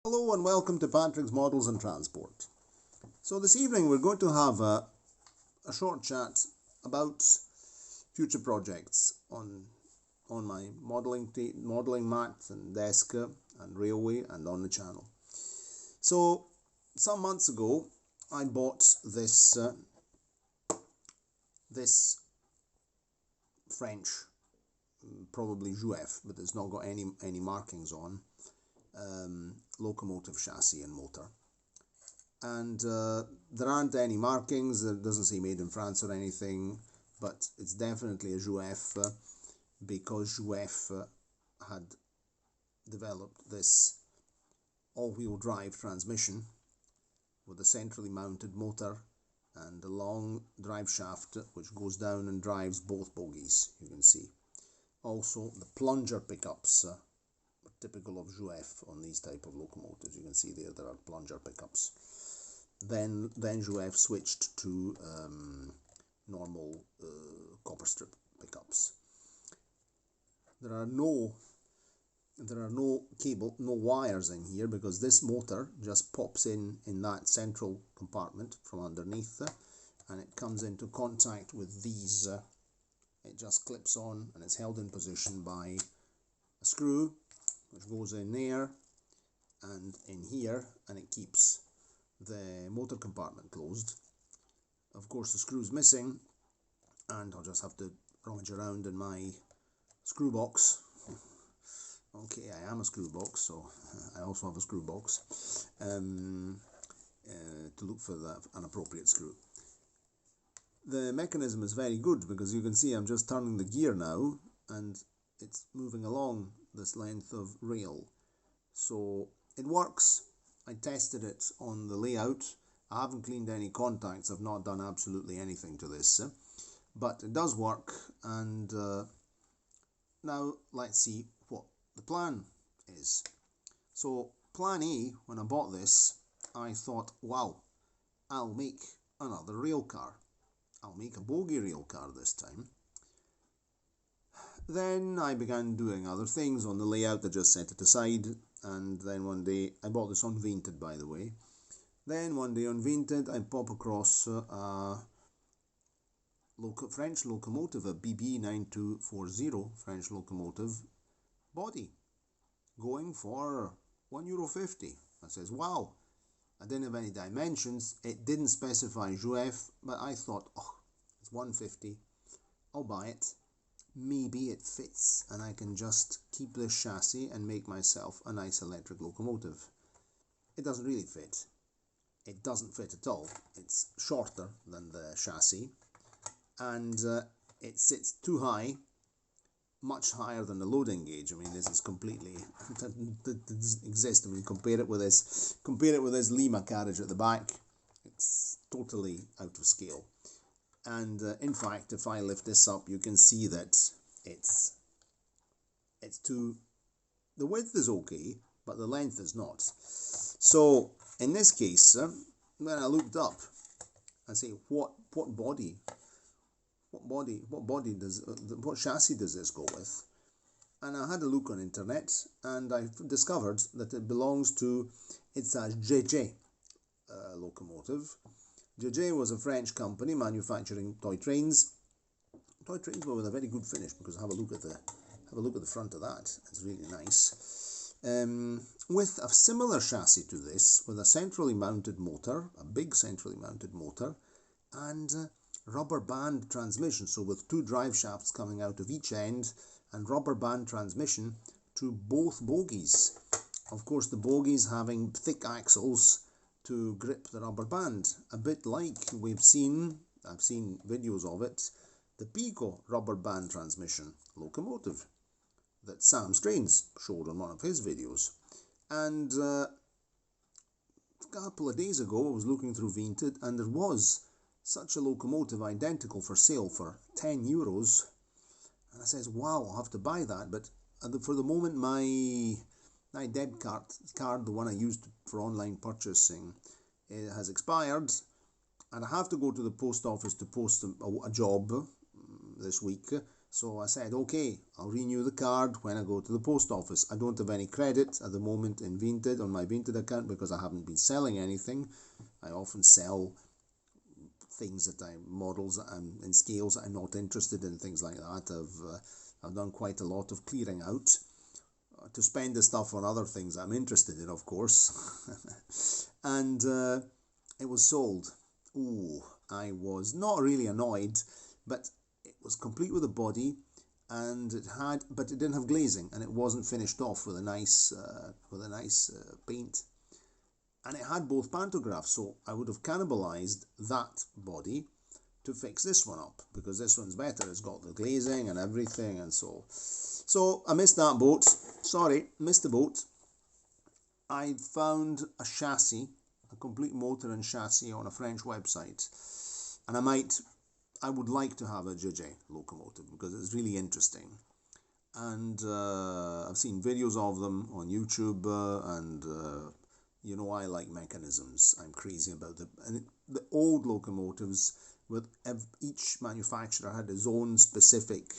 Hello and welcome to Patrick's Models and Transport. So this evening we're going to have a short chat about future projects on my modelling mat and desk and railway and on the channel. So some months ago I bought this French, probably Jouef, but it's not got any markings on, locomotive chassis and motor. And there aren't any markings, it doesn't say made in France or anything, but it's definitely a Jouef because Jouef had developed this all-wheel drive transmission with a centrally mounted motor and a long drive shaft which goes down and drives both bogies, you can see. Also the plunger pickups typical of Jouef on these type of locomotives. You can see there are plunger pickups. Then Jouef switched to normal copper strip pickups. There are no wires in here because this motor just pops in that central compartment from underneath, and it comes into contact with these. It just clips on and it's held in position by a screw which goes in there and in here, and it keeps the motor compartment closed. Of course the screw's missing, and I'll just have to rummage around in my screw box. Okay, I am a screw box, so I also have a screw box to look for an appropriate screw. The mechanism is very good because you can see I'm just turning the gear now and it's moving along this length of rail. So it works. I tested it on the layout. I haven't cleaned any contacts. I've not done absolutely anything to this, but it does work. And now let's see what the plan is. So plan A, when I bought this, I thought, wow, I'll make another rail car. I'll make a bogie rail car this time. Then I began doing other things on the layout. I just set it aside, and then one day, I bought this on Vinted, by the way. Then one day on Vinted I pop across a French locomotive, a BB9240 French locomotive body, going for €1.50. I says, wow. I didn't have any dimensions. It didn't specify Jouef, but I thought, oh, it's $1.50. I'll buy it. Maybe it fits and I can just keep this chassis and make myself a nice electric locomotive. It doesn't really fit. It doesn't fit at all. It's shorter than the chassis, and it sits too high, much higher than the loading gauge. I mean, this is completely that doesn't exist. I mean, compare it with this Lima carriage at the back. It's totally out of scale. And in fact, if I lift this up, you can see that it's too. The width is okay, but the length is not. So in this case, when I looked up, I say, what chassis does this go with? And I had a look on internet, and I discovered that it belongs to, it's a JJ locomotive. JJ was a French company manufacturing toy trains. Toy trains were with a very good finish, because have a look at the front of that. It's really nice. With a similar chassis to this, with a centrally mounted motor, a big centrally mounted motor, and rubber band transmission. So with two drive shafts coming out of each end, and rubber band transmission to both bogies. Of course, the bogies having thick axles to grip the rubber band, a bit like I've seen videos of it, the Pico rubber band transmission locomotive that Sam Strains showed on one of his videos. And a couple of days ago I was looking through Vinted, and there was such a locomotive identical for sale for €10. And I says, wow, I'll have to buy that, but for the moment my debit card, the one I used for online purchasing, it has expired, and I have to go to the post office to post a job this week. So I said, okay, I'll renew the card when I go to the post office. I don't have any credit at the moment in Vinted on my Vinted account because I haven't been selling anything. I often sell things models and scales that I'm not interested in, things like that. I've done quite a lot of clearing out to spend the stuff on other things I'm interested in, of course. And it was sold. Ooh, I was not really annoyed, but it was complete with a body, and but it didn't have glazing, and it wasn't finished off with a nice paint. And it had both pantographs, so I would have cannibalized that body to fix this one up, because this one's better. It's got the glazing and everything, and so I missed that boat. Sorry, missed the boat. I found a chassis, a complete motor and chassis on a French website, and I would like to have a JJ locomotive because it's really interesting. And I've seen videos of them on YouTube, and you know, I like mechanisms. I'm crazy about them. And the old locomotives, with each manufacturer had his own specific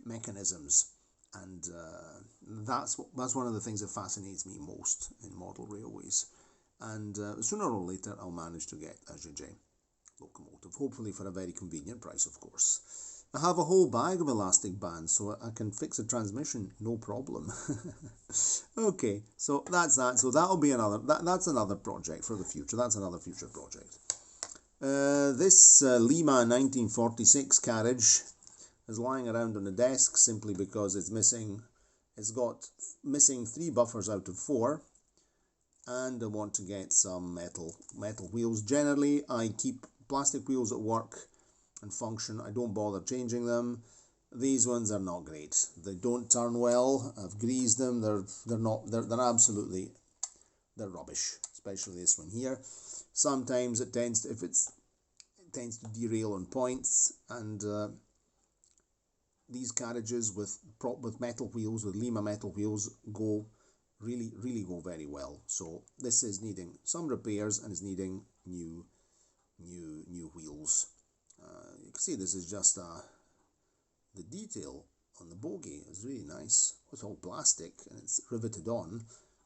mechanisms, and that's one of the things that fascinates me most in model railways. And sooner or later, I'll manage to get a JJ locomotive, hopefully for a very convenient price, of course. I have a whole bag of elastic bands, so I can fix a transmission, no problem. Okay, so that's that. So that'll be that's another project for the future. That's another future project. This Lima 1946 carriage is lying around on the desk simply because it's missing 3 buffers out of 4, and I want to get some metal wheels. Generally, I keep plastic wheels at work and function. I don't bother changing them. These ones are not great. They don't turn well. I've greased them. They're rubbish, especially this one here. Sometimes it tends to derail on points, and these carriages with metal wheels, with Lima metal wheels, really go very well. So this is needing some repairs and is needing new wheels. You can see this is just the detail on the bogie is really nice. It's all plastic and it's riveted on,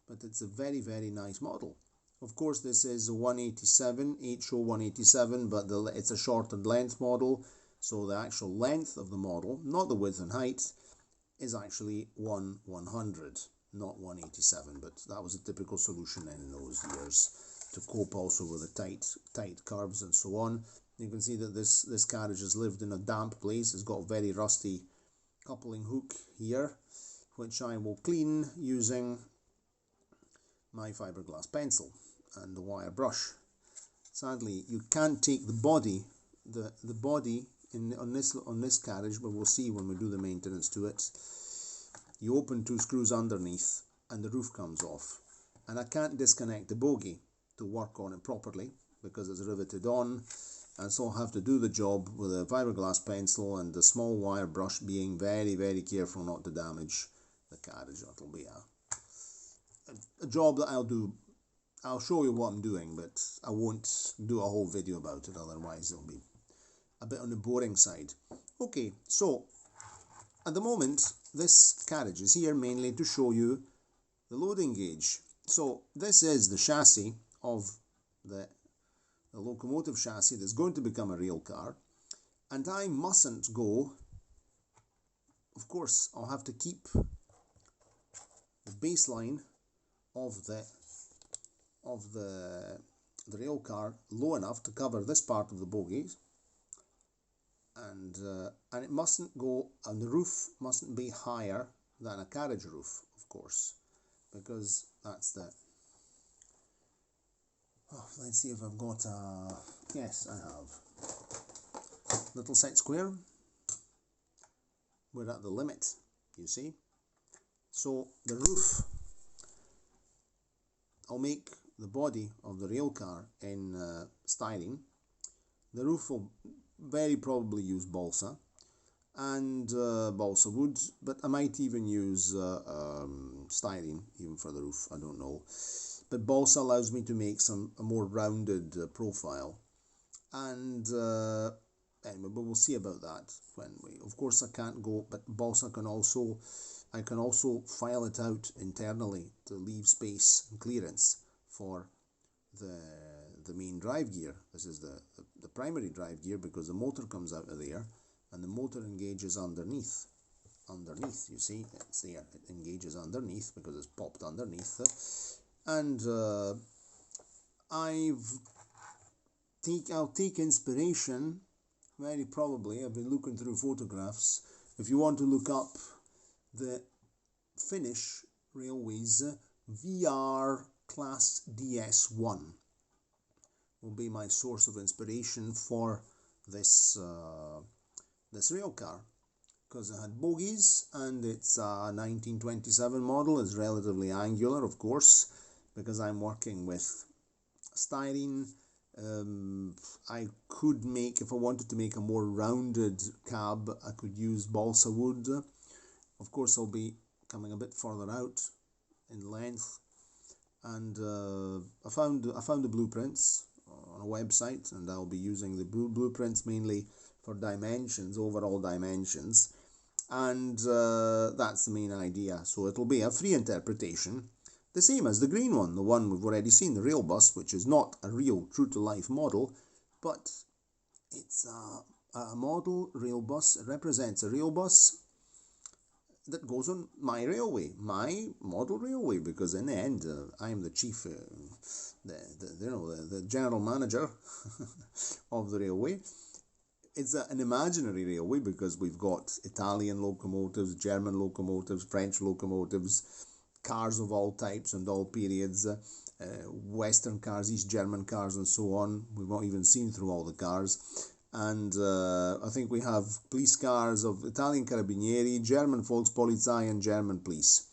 but it's a very nice model. Of course, this is a 187, HO 187, but it's a shortened length model, so the actual length of the model, not the width and height, is actually 100, not 187, but that was a typical solution in those years to cope also with the tight curves and so on. You can see that this carriage has lived in a damp place. It's got a very rusty coupling hook here, which I will clean using my fiberglass pencil and the wire brush. Sadly, you can't take the body on this carriage, but we'll see when we do the maintenance to it. You open 2 screws underneath and the roof comes off, and I can't disconnect the bogie to work on it properly because it's riveted on. And so I'll have to do the job with a fiberglass pencil and the small wire brush, being very careful not to damage the carriage. That'll be a job that I'll do. I'll show you what I'm doing, but I won't do a whole video about it, otherwise it'll be a bit on the boring side. Okay, so at the moment this carriage is here mainly to show you the loading gauge. So this is the chassis of the locomotive chassis that's going to become a rail car, and I mustn't go. Of course, I'll have to keep the baseline of the rail car low enough to cover this part of the bogies, and it mustn't go, and the roof mustn't be higher than a carriage roof, of course, because that's the. Oh, let's see if I've got a. Yes, I have. Little set square. We're at the limit, you see. So the roof, I'll make the body of the rail car in styrene. The roof will very probably use balsa and balsa wood, but I might even use styrene even for the roof. I don't know. But balsa allows me to make a more rounded profile, and anyway, but we'll see about that when we. Of course, I can't go, but I can also file it out internally to leave space and clearance for the main drive gear. This is the primary drive gear, because the motor comes out of there and the motor engages underneath. You see, it's there, it engages underneath because it's popped underneath. And I'll take inspiration, very probably. I've been looking through photographs. If you want to look up the Finnish Railways VR Class DS1, will be my source of inspiration for this this rail car, because it had bogies, and it's a 1927 model. It's relatively angular, of course, because I'm working with styrene. I could make, if I wanted to make a more rounded cab, I could use balsa wood. Of course, I'll be coming a bit further out in length, and I found the blueprints on a website, and I'll be using the blueprints mainly for dimensions, overall dimensions, and that's the main idea. So it'll be a free interpretation, the same as the green one, the one we've already seen, the rail bus, which is not a real true-to-life model, but it's a model rail bus. It represents a rail bus that goes on my railway, my model railway, because in the end, I am the chief, the general manager of the railway. It's an imaginary railway because we've got Italian locomotives, German locomotives, French locomotives, cars of all types and all periods, Western cars, East German cars, and so on. We've not even seen through all the cars. And I think we have police cars of Italian Carabinieri, German Volkspolizei, and German police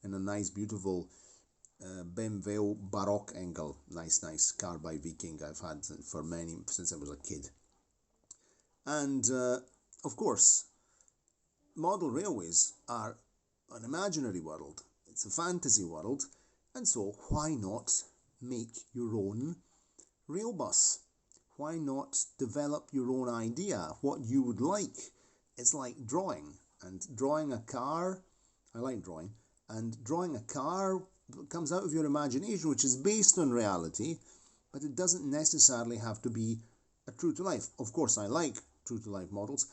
in a nice, beautiful BMW Baroque Engel. Nice car by Viking I've had for since I was a kid. And of course, model railways are an imaginary world. It's a fantasy world, and so why not make your own rail bus? Why not develop your own idea, what you would like? It's like drawing, and drawing a car, I like drawing, and drawing a car comes out of your imagination, which is based on reality, but it doesn't necessarily have to be a true-to-life. Of course, I like true-to-life models.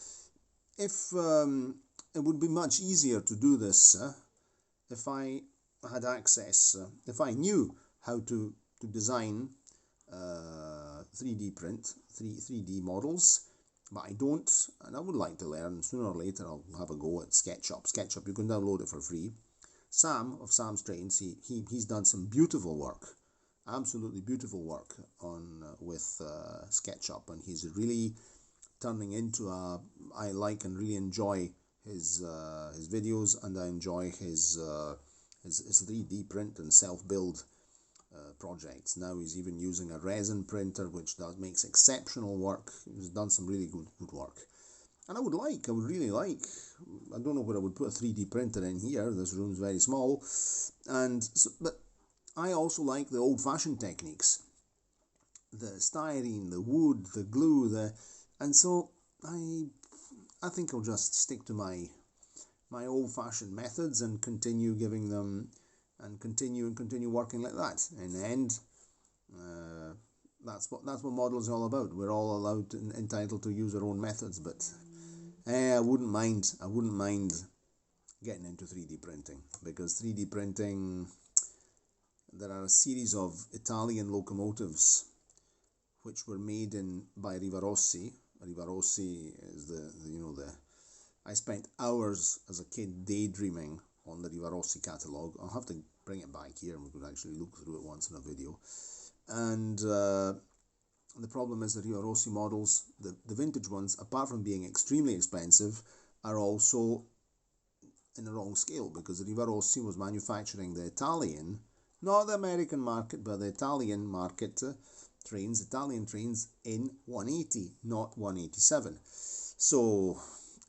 If it would be much easier to do this if I had access, if I knew how to design 3D print, 3D models, but I don't, and I would like to learn. Sooner or later I'll have a go at SketchUp. SketchUp, you can download it for free. Sam of Sam's Trains, he's done some beautiful work, absolutely beautiful work on with SketchUp, and he's really turning into I like and really enjoy his videos, and I enjoy his 3D print and self-build projects. Now he's even using a resin printer, which makes exceptional work. He's done some really good work. And I would really like, I don't know where I would put a 3D printer in here. This room's very small. But I also like the old-fashioned techniques. The styrene, the wood, the glue, and so I think I'll just stick to my old-fashioned methods and continue giving them, and continue working like that. In the end, that's what model is all about. We're all entitled to use our own methods, but I wouldn't mind getting into 3D printing, because 3D printing, there are a series of Italian locomotives which were made by Rivarossi. Rivarossi is I spent hours as a kid daydreaming on the Rivarossi catalogue. I'll have to bring it back here and we could actually look through it once in a video. And the problem is the Rivarossi models, the vintage ones, apart from being extremely expensive, are also in the wrong scale, because the Rivarossi was manufacturing the Italian, not the American market, but the Italian market Italian trains in 180, not 187. So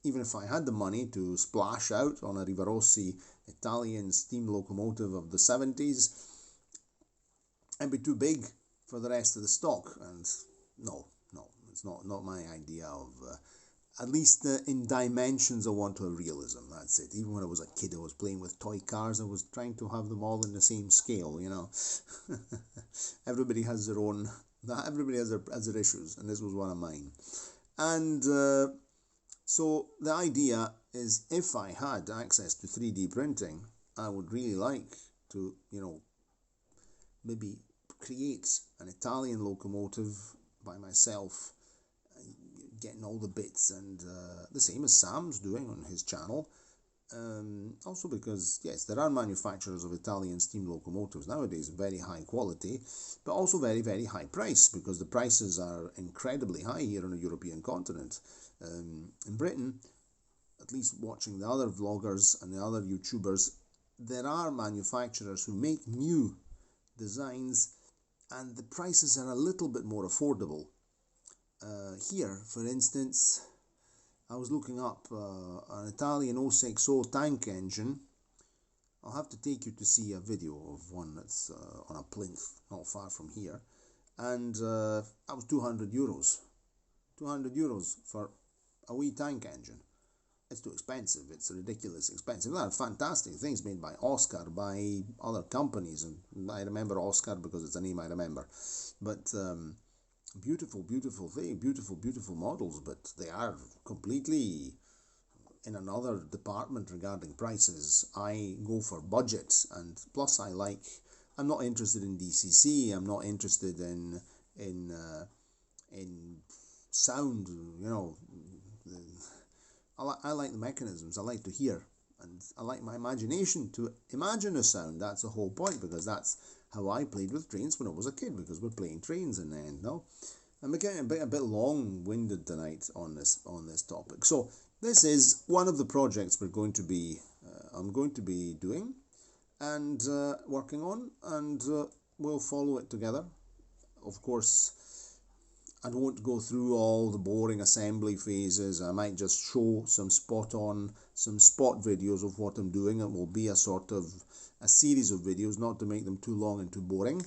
even if I had the money to splash out on a Rivarossi Italian steam locomotive of the 70s, it'd be too big for the rest of the stock, and no, It's not my idea of, at least in dimensions, I want to have realism. That's it. Even when I was a kid, I was playing with toy cars. I was trying to have them all in the same scale, you know. Everybody has their own, everybody has their issues, and this was one of mine. And so the idea is, if I had access to 3D printing, I would really like to, you know, maybe create an Italian locomotive by myself, getting all the bits, and the same as Sam's doing on his channel. Also because, yes, there are manufacturers of Italian steam locomotives nowadays, very high quality, but also very, very high price, because the prices are incredibly high here on the European continent. In Britain, at least watching the other vloggers and the other YouTubers, there are manufacturers who make new designs and the prices are a little bit more affordable. Here, for instance, I was looking up an Italian 060 tank engine. I'll have to take you to see a video of one that's on a plinth not far from here, and that was 200 euros. 200 euros for a wee tank engine. It's too expensive. It's ridiculous expensive. There are fantastic things made by Oscar, by other companies, and I remember Oscar because it's a name I remember. But beautiful, beautiful thing, beautiful models, but they are completely in another department regarding prices. I go for budget, and plus I'm not interested in DCC. I'm not interested in sound, you know. I like the mechanisms. I like to hear, and I like my imagination to imagine a sound. That's the whole point, because that's how I played with trains when I was a kid, because we're playing trains in the end now. I'm getting a bit long-winded tonight on this topic. So this is one of the projects we're going to be I'm going to be doing and working on, and we'll follow it together. Of course, I won't go through all the boring assembly phases. I might just show some spot videos of what I'm doing. It will be a sort of a series of videos, not to make them too long and too boring.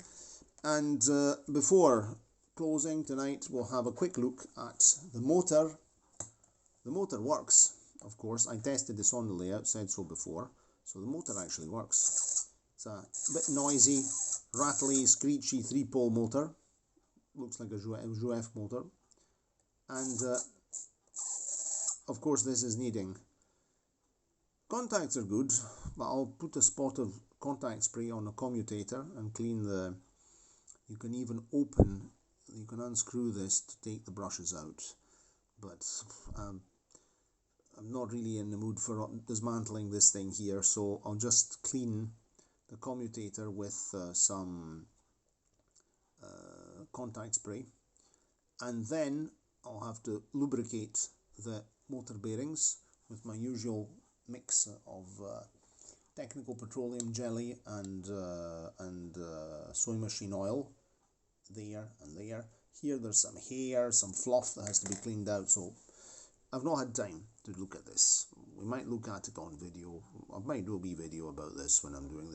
And before closing tonight, we'll have a quick look at the motor. The motor works, of course. I tested this on the layout, said so before. So the motor actually works. It's a bit noisy, rattly, screechy 3-pole motor. Looks like a Jouef motor, and of course this is needing contacts are good, but I'll put a spot of contact spray on the commutator and clean the. You can even you can unscrew this to take the brushes out, but I'm not really in the mood for dismantling this thing here, so I'll just clean the commutator with some contact spray, and then I'll have to lubricate the motor bearings with my usual mix of technical petroleum jelly and soy machine oil. There and there. Here there's some hair, some fluff that has to be cleaned out, so I've not had time to look at this. We might look at it on video. I might do a wee video about this when I'm doing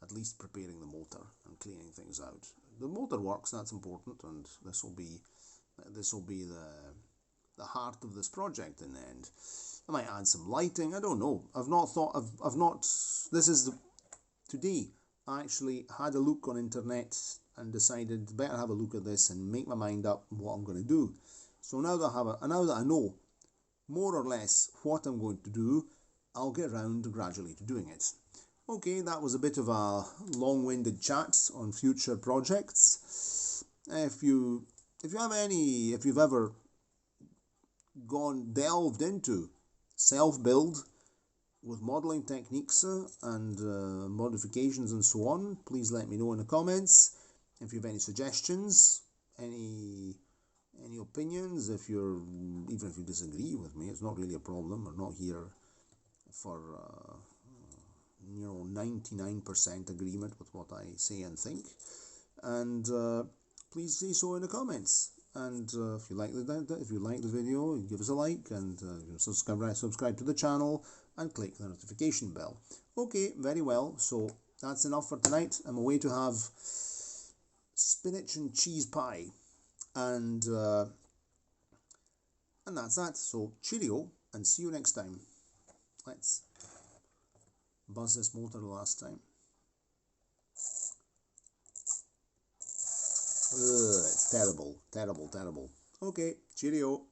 at least preparing the motor and cleaning things out. The motor works, that's important, and this will be the heart of this project in the end. I might add some lighting, I don't know. Today I actually had a look on internet and decided better have a look at this and make my mind up what I'm going to do. So now that I know more or less what I'm going to do, I'll get around gradually to doing it. Okay, that was a bit of a long-winded chat on future projects. If you've ever delved into self-build with modeling techniques and modifications and so on, please let me know in the comments. If you have any suggestions, any opinions, even if you disagree with me, it's not really a problem. We're not here for 99% agreement with what I say and think, and please say so in the comments. And if you like the video, give us a like, and subscribe to the channel and click the notification bell. Okay, very well. So that's enough for tonight. I'm away to have spinach and cheese pie And that's that. So cheerio, and see you next time. Let's buzz this motor the last time. Ugh, it's terrible, terrible, terrible. Okay, cheerio.